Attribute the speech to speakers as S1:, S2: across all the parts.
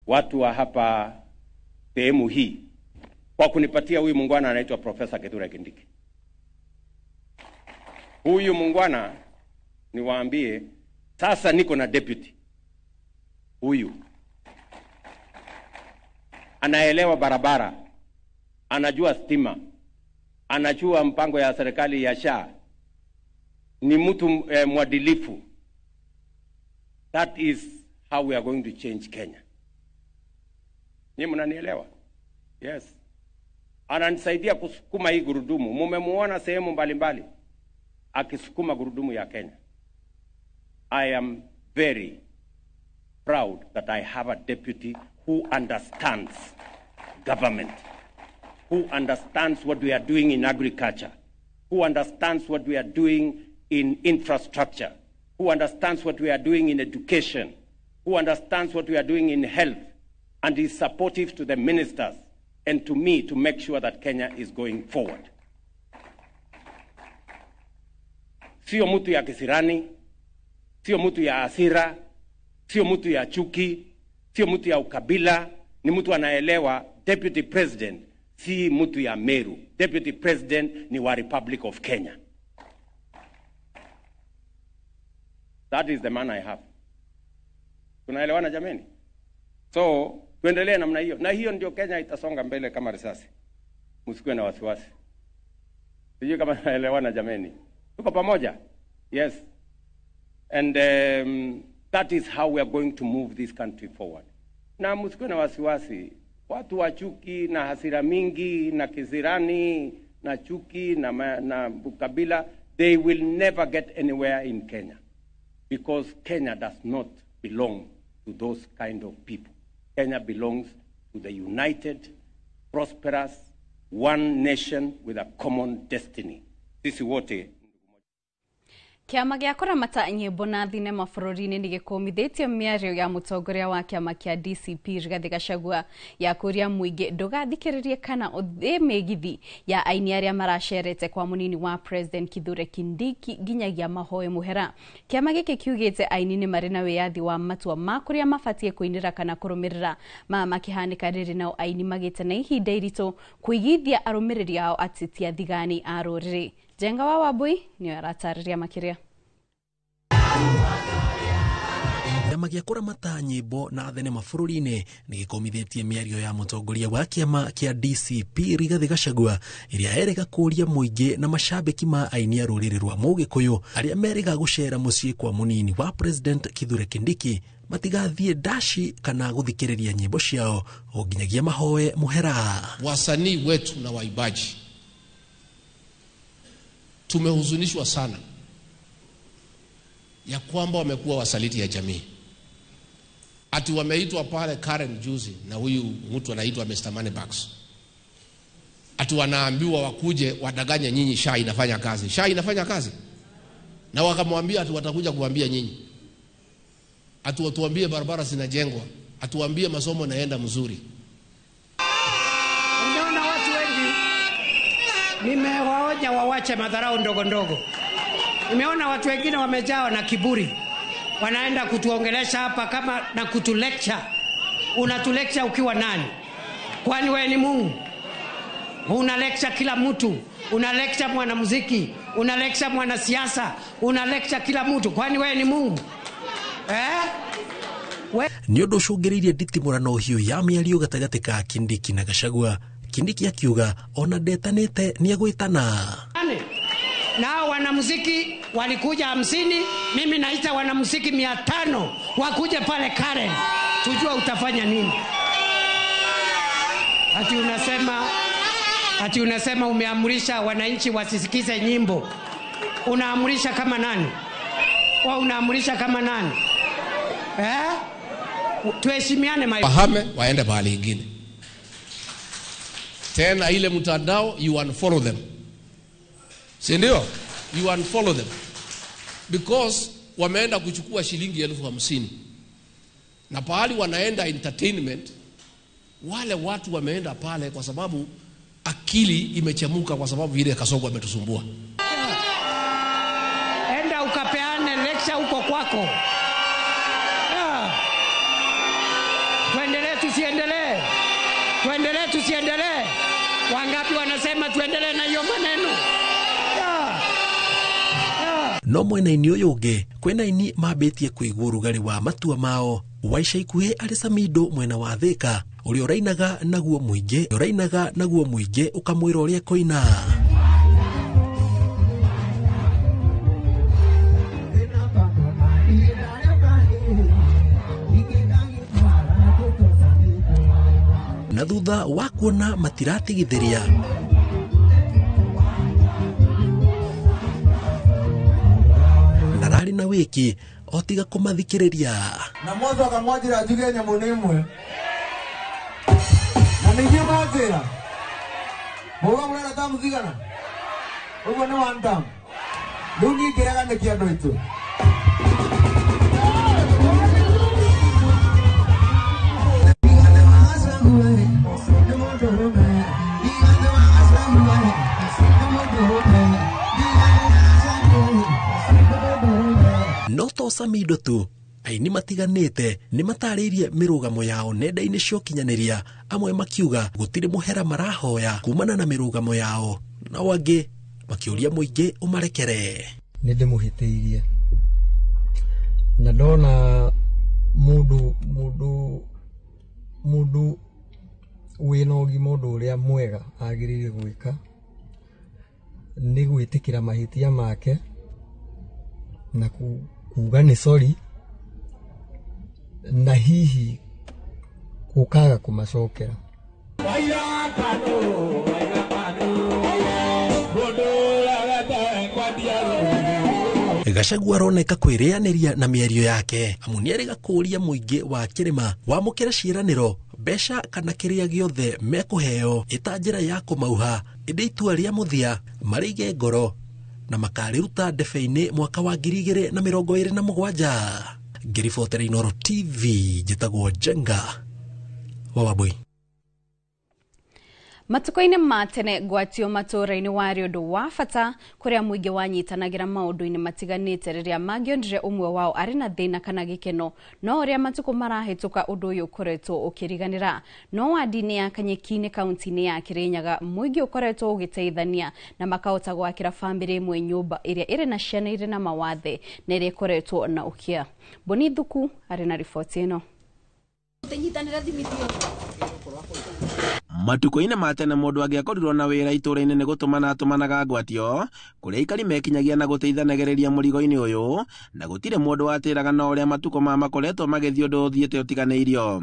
S1: watu wa hapa sehemu hii kwa kunipatia huyu mungwana anaitwa Profesa Kithure Kindiki. Huyu mungwana niwaambie sasa niko na deputy. Huyu anaelewa barabara, anajua stima, anajua mpango ya serikali ya SHA, ni mtu mwadilifu. That is how we are going to change Kenya. Nyinyi mnanielewa? Yes. Ananisaidia kusukuma hii gurudumu. Mumemuona sehemu mbalimbali akisukuma gurudumu ya Kenya. I am very proud that I have a deputy who understands government, who understands what we are doing in agriculture, who understands what we are doing in infrastructure, who understands what we are doing in education, who understands what we are doing in health, and is supportive to the ministers and to me to make sure that Kenya is going forward. Sio mtu ya kisirani, sio mtu ya asira, sio mtu ya chuki, sio mtu ya ukabila, ni mtu anaelewa Deputy President si mtu ya Meru. Deputy President ni wa Republic of Kenya. That is the man I have. Tunaelewana jameni? So, tuendelee namna hiyo. Na hiyo ndio Kenya itasonga mbele kama risasi. Msikuwe na wasiwasi. Sijui kama tunaelewana jameni. Tuko pamoja? Yes. And that is how we are going to move this country forward. Na msikuwe na wasiwasi. Watu wa chuki na hasira mingi na kisirani na chuki na ukabila, they will never get anywhere in Kenya. Because Kenya does not belong to those kind of people. Kenya belongs to the united, prosperous, one nation with a common destiny. Sisi wote.
S2: Kiama gĩa kũramata nyĩmbo na thinema bũrũri-inĩ nĩ gĩkũmithĩtie mĩario ya mũtongoria wa kĩama kĩa DCP Rigathĩ Gachagua ya kũria mũingĩ ndũgathikĩrĩrie kana ũthĩ mĩgithi ya aini arĩa maracerete kwa mũnini wa President Kithure Kindiki nginyagia mahoe mũhera. Kiama gĩkĩ kiugĩte aini nĩ marĩ na wĩyathi wa matua ma kũrĩa mabatie kũinĩra kana kũrũmĩrĩra makĩhanĩka rĩrĩ nao aini magĩte na ihinda iritũ kũigithia arũmĩrĩri ao atĩ ti athigani a rũrĩrĩ. Jenga wa Wambui ni aratarĩria makĩria.
S3: Kiama gĩa kũramata nyĩmbo na thenema bũrũri-inĩ nĩ gĩkomithĩtie mĩario ya mũtongoria wa kĩama kĩa DCP Rigathĩ Gachagua ĩrĩa erĩga kũria mũingĩ na macambĩki ma aini a rũrĩrĩ rwa Mũgĩkũyũ arĩa merĩga gũcera mũciĩ kwa mũnini wa President Kithure Kindiki matigathiĩ dashi kana gũthikĩrĩria nyĩmbo ciao o nginyagia mahoe mũhera.
S4: Wasanii wetu na waibaji tumehuzunishwa sana ya kwamba wamekuwa wasaliti ya jamii. Ati wameitwa pale Karen juzi na huyu mtu anaitwa Mr. Moneybags. Ati wanaambiwa wakuje wadanganye nyinyi SHA inafanya kazi. SHA inafanya kazi. Na wakamwambia ati watakuja kuambia nyinyi. Ati watuambie barabara zinajengwa. Atuambie masomo naenda mzuri.
S5: Unaona watu wengi nimewaonya wawache madharau ndogo ndogo. Nimeona watu wengine wamejawa na kiburi. Wanaenda kutuongelesha hapa kama na kutulecture. Unatulecture ukiwa nani? Kwani wewe ni Mungu? Una lecture kila mtu. Una lecture mwanamuziki, una lecture mwanasiasa, una lecture kila mtu. Kwani wewe ni Mungu?
S3: Nĩ ũndũ ũcũngĩrĩirie nditimũrano hiyo ya mĩario gatagatĩ ka Kindiki na Gachagua. Kindiki akiuga ona ndetanĩte nĩ egwĩtana.
S5: Na wanamuziki walikuja 50, mimi naita wanamuziki 500 wakuje pale Karen. Tujua utafanya nini? Ati unasema umeamrisha wananchi wasisikize nyimbo. Unaamrisha kama nani? Unaamrisha kama nani? Tuheshimiane
S4: wahame waende mahali ingine. Tena ile mtandao you unfollow them. Si ndio? You unfollow them. Because wameenda kuchukua shilingi 50,000. Na pahali wanaenda entertainment, wale watu wameenda pale kwa sababu akili imechemuka kwa sababu ile Kasongo ametusumbua.
S5: Enda ukapeane lecture huko kwako. Tuendelee isiendelee? Wangapi wanasema tuendelee na hiyo maneno?
S3: No mwena-inĩ ũyũ ũngĩ kwĩna aini mambĩtie kũigua ũrugarĩ wa matua mao. Wa ica ikuhĩ arĩ Samido mwena wa Thika, ũrĩa ũrainaga naguo mũingĩ ũkamwĩra ũrĩa kũina. Na thutha wa kuona matiratigithĩria, ndararĩ na wĩki otiga kũmathikĩrĩria.
S6: Na mwanzo akamwajira ajuge nyamũ n'imwe na ningĩ mwajira muga mũrenda tamu thigana ũguo nĩ one time. Rĩu niĩ ngĩreganĩkia andũ aitũ.
S3: No to Samido tu, aini matiganĩte nĩ matarĩirie mĩrũgamo yao nenda-inĩ cia ũkinyanĩria, amwe makiuga gũtirĩ mũhera marahoya kumana na mĩrũgamo yao, na angĩ makĩũria mũingĩ ũmarekere.
S7: Nĩ ndĩmũhĩtĩirie na ndona mũndũ wĩna ũgima ũndũ ũrĩa mwega agĩrĩire gwĩka nĩ gwĩtĩkĩra mahĩtia make na kuga nĩ sorry na hihi gũkaga kũmacokera.
S3: Gachagua aroneka kwĩrĩanĩria na mĩario yake, amu nĩarĩga kũũria mũingĩ wa kĩrĩma wamũkĩra ciĩranĩro, mbeca kana kĩrĩa gĩothe mekũheo ĩta njĩra ya kũmauha, ĩndĩ itua rĩa mũthia marĩige ngoro na makarĩruta ndebe-inĩ mwaka wa 2027. Ngĩribotera Inooro TV, njĩtagwo Jenga wa Wambui.
S2: Matuko-inĩ ma tene gwatio matũra-inĩ warĩ ũndũ wa bata kũrĩa mũingĩ wanyitanagĩra maũndũ-inĩ matiganĩte rĩrĩa mangĩonire ũmwe wao arĩ na thĩna kana gĩkeno, no ũrĩa matukũ marahĩtũka ũndũ ũyũ ũkoretwo ũkĩriganĩra. No wadi-inĩ ya Kanyeki-inĩ kaunti-inĩ ya Kirinyaga, mũingĩ ũkoretwo ũgĩteithania na makahota gwakĩra bamĩrĩ ĩmwe nyũmba ĩrĩa ĩrĩ na ciana irĩ na mawathe na ĩrĩa ĩkoretwo na ũkĩa. Boni Thuku arĩ na riboti ĩno.
S8: Matuko-inĩ ma tene mũndũ angĩakorirwo na wĩra itũra-inĩ nĩ gũtũmanaga ngwatio kũrĩa aikari mekinyagia na gũteithanagĩrĩria mũrigo-inĩ ũyũ, na gũtirĩ mũndũ watĩraga na ũrĩa matuko ma makoretwo magĩthiĩ ũndũ ũthiĩte ũtiganĩirio.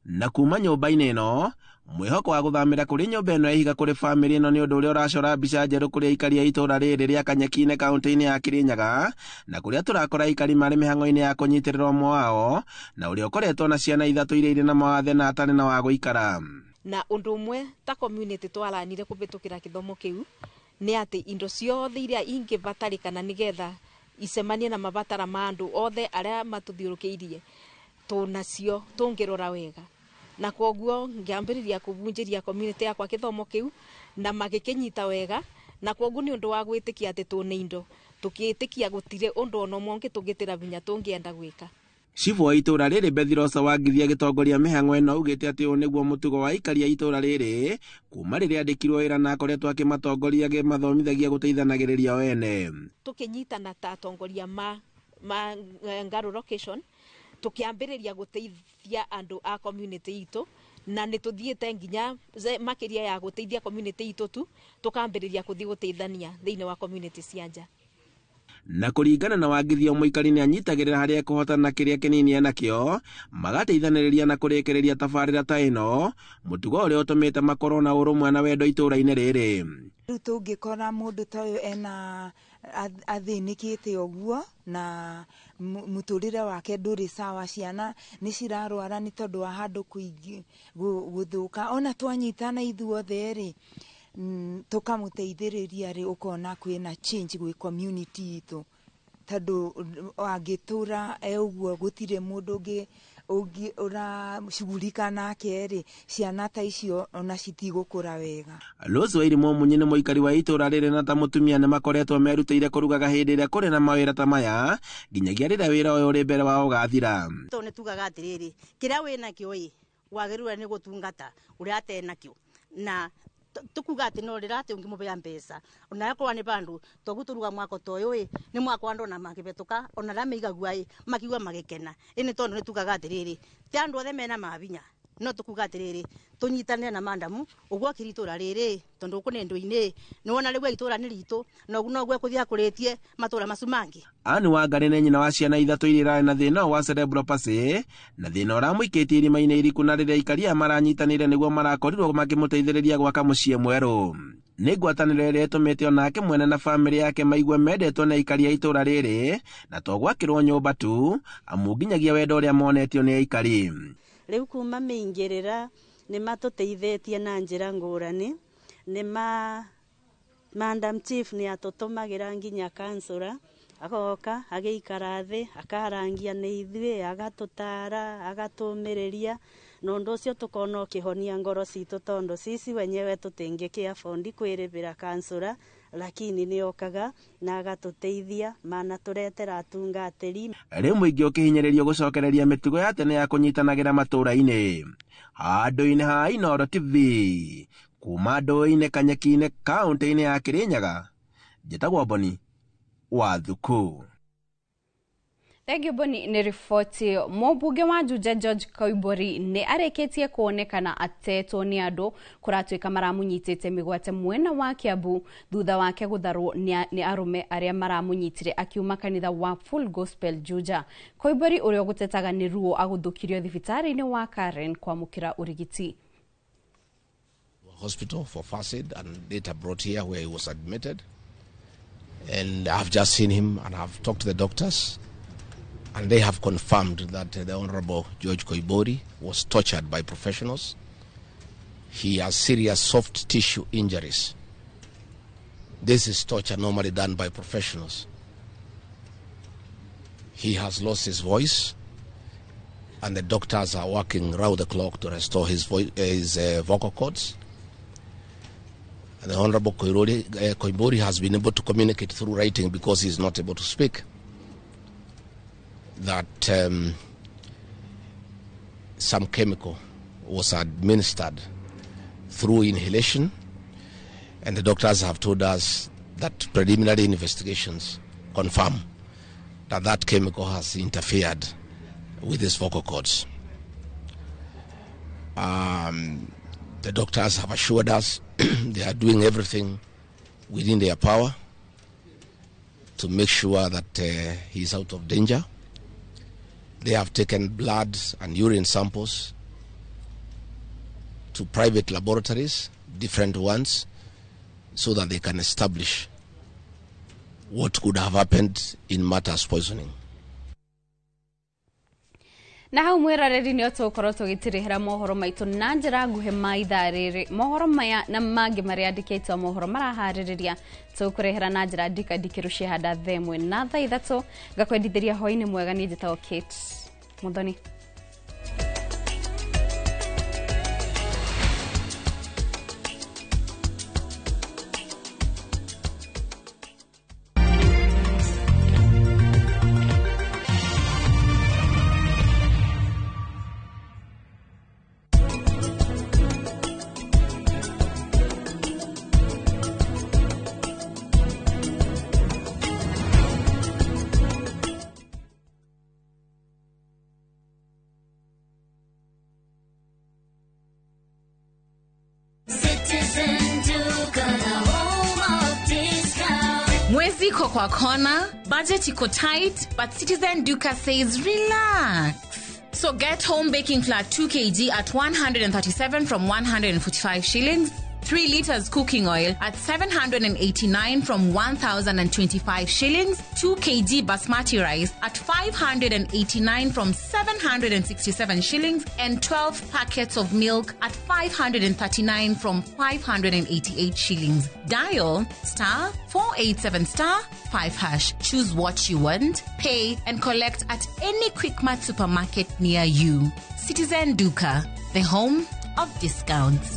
S8: Na kuma nyũmba-inĩ ĩno mwĩhoko wa gũthamĩra kũrĩ nyũmba ĩno ya ihiga kũrĩ bamĩrĩ ĩno nĩ ũndũ ũrĩa ũracora mbica njerũ kũrĩ aikari a itũra rĩrĩ rĩa Kanyeki-inĩ kaunti-inĩ ya Kirinyaga, na kũrĩa tũrakora aikari marĩ mĩhang'o-inĩ ya kũnyitĩrĩra ũmwe wao, na ũrĩa ũkoretwo na ciana ithatũ iria irĩ na mawathe na atarĩ na wa gũikara.
S9: Na ũndũ ũmwe ta community twaranire kũbĩtũkĩra gĩthomo kĩu nĩ atĩ indo ciothe iria ingĩbatarĩkana nĩgetha icemanie na mabatara ma andũ othe arĩa matũthiũrũkĩirie tũnacio tũngĩrora wega. Na kwoguo ngĩambĩrĩria kũbunjĩria community yakwa gĩthomo kĩu na magĩkĩnyita wega, na kwoguo nĩ ũndũ wa gwĩtĩkia atĩ tũnĩ indo tũkĩĩtĩkia gũtirĩ ũndũ ona ũmwe ũngĩtũgĩtĩra binya tũngĩenda gwĩka.
S8: Cibu wa itũra rĩrĩ Bethirosa Wangithia agĩtongoria mĩhang'o ĩno augĩte atĩ ũyũ nĩguo mũtugo wa aikari a itũra rĩrĩ kuma rĩrĩa andĩkirwo wĩra na akoretwo akĩmatongoria agĩmathomithagia gũteithanagĩrĩria o ene.
S9: Tũkĩnyitana ta atongoria ma Ngaru location tukiambĩrĩria gũteithia andũ a community itũ, na nĩ tũthiĩte nginya makĩria ya gũteithia community itũ tu tukambĩrĩria kũthiĩ gũteithania thĩinĩ wa community cia nja.
S8: Na kũringana na Wangithia mũikari nĩ anyitagĩrĩra harĩa kũhotana kĩrĩa kĩnini enakĩo, magateithanĩrĩria na kũrĩkĩrĩria tabarĩra ta ĩno, mũtugo ũrĩa ũtũmĩte makorwo na ũrũmwe na wendo itũra-inĩ rĩrĩ.
S10: Rĩu tũngĩkora mũndũ ta ũyũ ena athĩnĩkĩte ũguo na mũtũrĩre wake ndũrĩ sawa, ciana nĩ cirarwara nĩ tondũ wa handũ kũingĩ gũthũka, ona twanyitana ithuothe rĩ tũkamũteithĩrĩria rĩ ũkona kwĩna change gwĩ community itũ. tondu angitura uguo gutire mundu ungi urashugulika nake ri ciana ta icio ona citigukura wega.
S8: Rose Wairimu Munyini muikari wa itura riri na ta mutumia ni makoretwo merutĩire kũrugaga hĩndĩ ĩrĩa kũrĩ na mawĩra ta maya nginyagia rĩrĩa wĩra ũyũ ũrĩ mbere wao ũgathira.
S11: Nĩ tugaga atĩrĩrĩ, kĩrĩa wĩnakĩo ĩ wagĩrĩirwo nĩ gũtungata ũrĩa atenakĩo, na tukuga ati no rirate ungimubea mbeca ona yakwa ni bandu toguturuga mwako toyo ni mwako andona makibetuka ona ramigagua makigwa magekena ini tondu ni tugaga atiriri ti andu othe mena mabinya no tukuga atiriri tunyitane na mandamu ugwo kiritura riri tondu kune nduini ni wona riwe itura ni ritu no guno gwe kuthia kuritie matura masumangi.
S8: Ani Wangari nĩ nyina wa ciana ithatũ iria irarĩ na thĩna wa cerebral palsy na thĩna ũramũikĩtie irima-inĩ iriku na rĩrĩa ikaria maranyitanĩire nĩguo marakorirwo makĩmũteithĩrĩria gwaka mũciĩ mwerũ. Nĩ ngwatanĩro ĩrĩa ĩtũmĩte onake mwene na bamĩrĩ yake maigue mendetwo nĩ aikari a itũra rĩrĩ na to gwakĩrwo nyũmba tu amu nginyagia wendo ũrĩa monetio nĩ aikari.
S12: Rĩu kuma mĩingĩrĩra nĩ matũteithĩtie na njĩra ngũrani, Madam Chief nĩ atũtũmagĩra nginya kansũra agoka agĩikara thĩ akarangia nĩ ithuĩ agatũtara agatũmĩrĩria na ũndũ ũcio tũkona ũkĩhonia ngoro citũ tondu sisi wenyewe tũtingĩkĩabondi kwĩrĩhĩra kansũra lakini nĩ okaga na agatũteithia mana tũretera atungatĩri.
S8: Rĩu mũingĩ ũkĩhinyĩrĩrio gũcokereria mĩtugo ya tene ya kũnyitanagĩra matũũra-inĩ. Handũ-inĩ ha Inooro TV kuma ndũĩ-inĩ Kanyeki-inĩ kaunti-inĩ ya Kirinyaga, njĩtagwo Boni Wathuku.
S2: Thengio Boni nĩ riboti. Mũmbunge wa Juja George Koimburi nĩ arĩkĩtie kuonekana atetwo nĩ andũ kũratuĩka maramunyitĩte mĩgwate mwena wa Kiambu thutha wake gũtharwo nĩ arũme arĩa maramũnyitire akiuma kanitha wa Full Gospel Juja. Koimburi ũrĩa gũtetaga nĩ ruo agũthũkirio thibitarĩ-inĩ wa Karen kwamũkĩra ũrigiti.
S4: Hospital for FACID and later brought here where he was admitted, and I've just seen him and I've talked to the doctors. And they have confirmed that the Honorable George Koimburi was tortured by professionals. He has serious soft tissue injuries. This is torture normally done by professionals. He has lost his voice, and the doctors are working round the clock to restore his vocal cords. And the Honorable Koimburi has been able to communicate through writing because he is not able to speak. That some chemical was administered through inhalation, and the doctors have told us that preliminary investigations confirm that that chemical has interfered with his vocal cords. The doctors have assured us they are doing everything within their power to make sure that he is out of danger. They have taken blood and urine samples to private laboratories, different ones, so that they can establish what could have happened in Martha's poisoning.
S2: Na hau mwirarĩri nĩ ũtũkorwo tũgĩtirĩhĩra mohoro maitũ na njĩra nguhĩ ma ithaa rĩrĩ. Mohoro maya na mangĩ marĩa andĩkĩtwo mohoro maraharĩrĩria tũkũrehera na njĩra ndikĩrũ ciahanda thaa ĩmwe na thaa ithatũ. Ngakwendithĩria hwaĩ-inĩ mwega. Niĩ njĩtagwo Kate Muthoni.
S13: Mwezi iko kwa kona, budget iko tight, but Citizen Duka says relax. So get home baking flour 2 kg at 137 from 145 shillings, 3 liters cooking oil at 789 from 1,025 shillings. 2 kg basmati rice at 589 from 767 shillings. And 12 packets of milk at 539 from 588 shillings. Dial *487*5#. Choose what you want, pay and collect at any Quickmart supermarket near you. Citizen Duka, the home of discounts.